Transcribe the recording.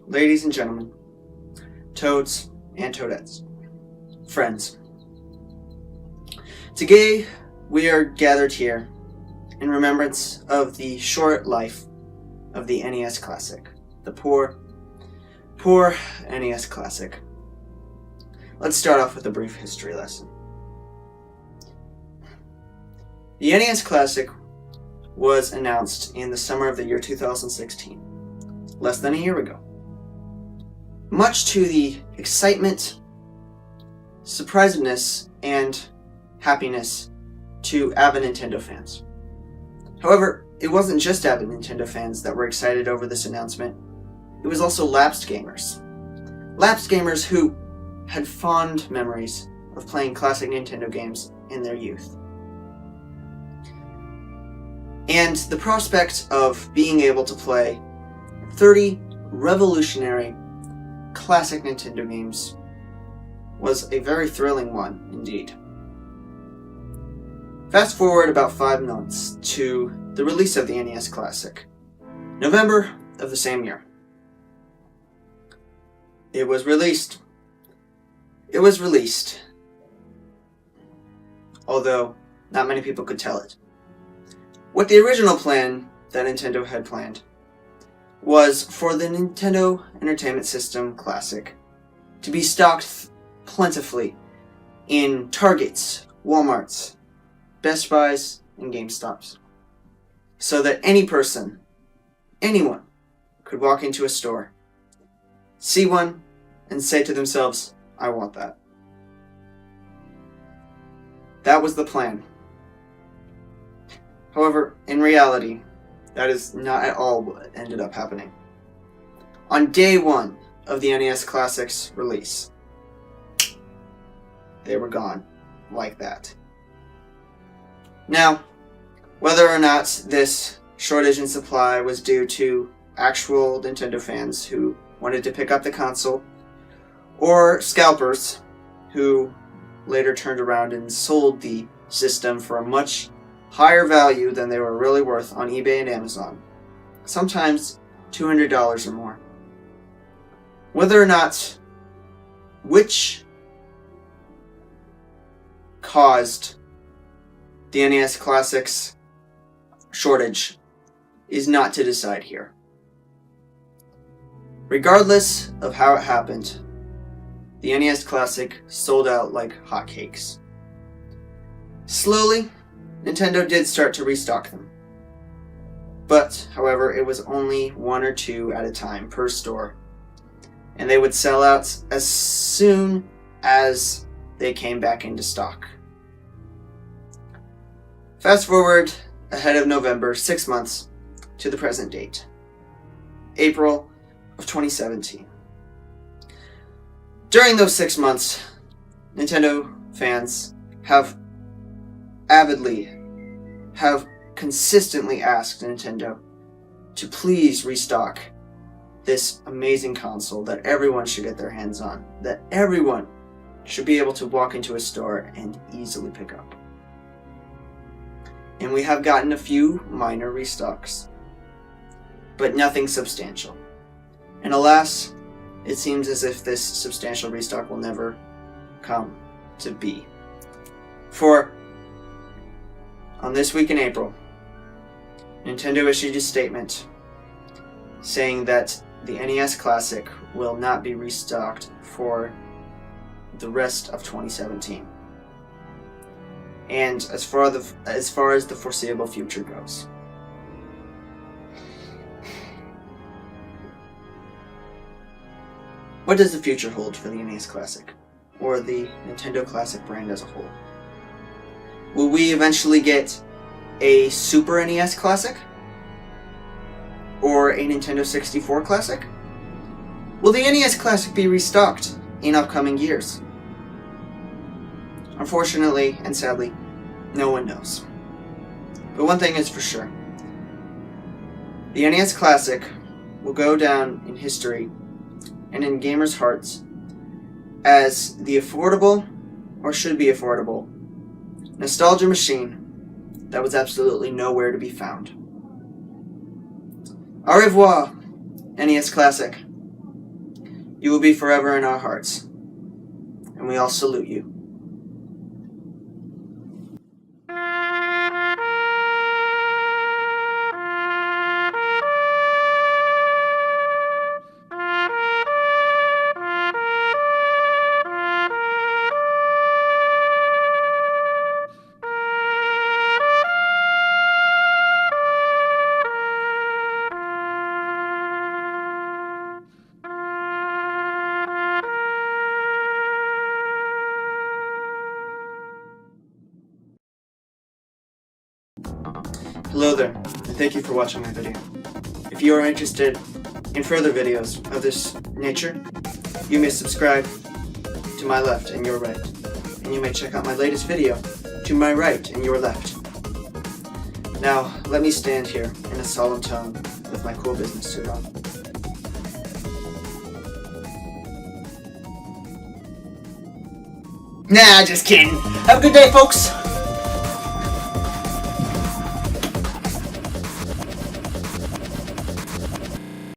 ladies and gentlemen, toads and toadettes, friends. Today we are gathered here in remembrance of the short life of the NES Classic, the poor NES Classic. Let's start off with a brief history lesson. The NES Classic was announced in the summer of the year 2016, less than a year ago. Much to the excitement, surprisedness, and happiness to avid Nintendo fans. However, it wasn't just avid Nintendo fans that were excited over this announcement. It was also lapsed gamers. Lapsed gamers who had fond memories of playing classic Nintendo games in their youth. And the prospect of being able to play 30 revolutionary classic Nintendo games was a very thrilling one indeed. Fast forward about 5 months to the release of the NES Classic, November of the same year. It was released, although not many people could tell it. What the original plan that Nintendo had planned was for the Nintendo Entertainment System Classic to be stocked plentifully in Targets, Walmarts, Best Buys, and GameStops, so that anyone, could walk into a store, see one, and say to themselves, I want that. That was the plan. However, in reality, that is not at all what ended up happening. On day 1 of the NES Classic's release, they were gone, like that. Now, whether or not this shortage in supply was due to actual Nintendo fans who wanted to pick up the console, or scalpers who later turned around and sold the system for a much higher value than they were really worth on eBay and Amazon, sometimes $200 or more. Whether or not which caused the NES Classic's shortage is not to decide here. Regardless of how it happened, the NES Classic sold out like hotcakes. Slowly, Nintendo did start to restock them. But, however, it was only 1 or 2 at a time per store, and they would sell out as soon as they came back into stock. Fast forward ahead of November 6 months to the present date, April of 2017. During those 6 months, Nintendo fans have consistently asked Nintendo to please restock this amazing console that everyone should get their hands on, that everyone should be able to walk into a store and easily pick up. And we have gotten a few minor restocks, but nothing substantial. And alas, it seems as if this substantial restock will never come to be. For on this week in April, Nintendo issued a statement saying that the NES Classic will not be restocked for the rest of 2017, and as far as the foreseeable future goes. What does the future hold for the NES Classic, or the Nintendo Classic brand as a whole? Will we eventually get a Super NES Classic? Or a Nintendo 64 Classic? Will the NES Classic be restocked in upcoming years? Unfortunately, and sadly, no one knows. But one thing is for sure. The NES Classic will go down in history and in gamers' hearts as the affordable, or should be affordable, nostalgia machine that was absolutely nowhere to be found. Au revoir, NES Classic. You will be forever in our hearts, and we all salute you. Hello there, and thank you for watching my video. If you are interested in further videos of this nature, you may subscribe to my left and your right, and you may check out my latest video to my right and your left. Now, let me stand here in a solemn tone with my cool business suit on. Nah, just kidding. Have a good day, folks.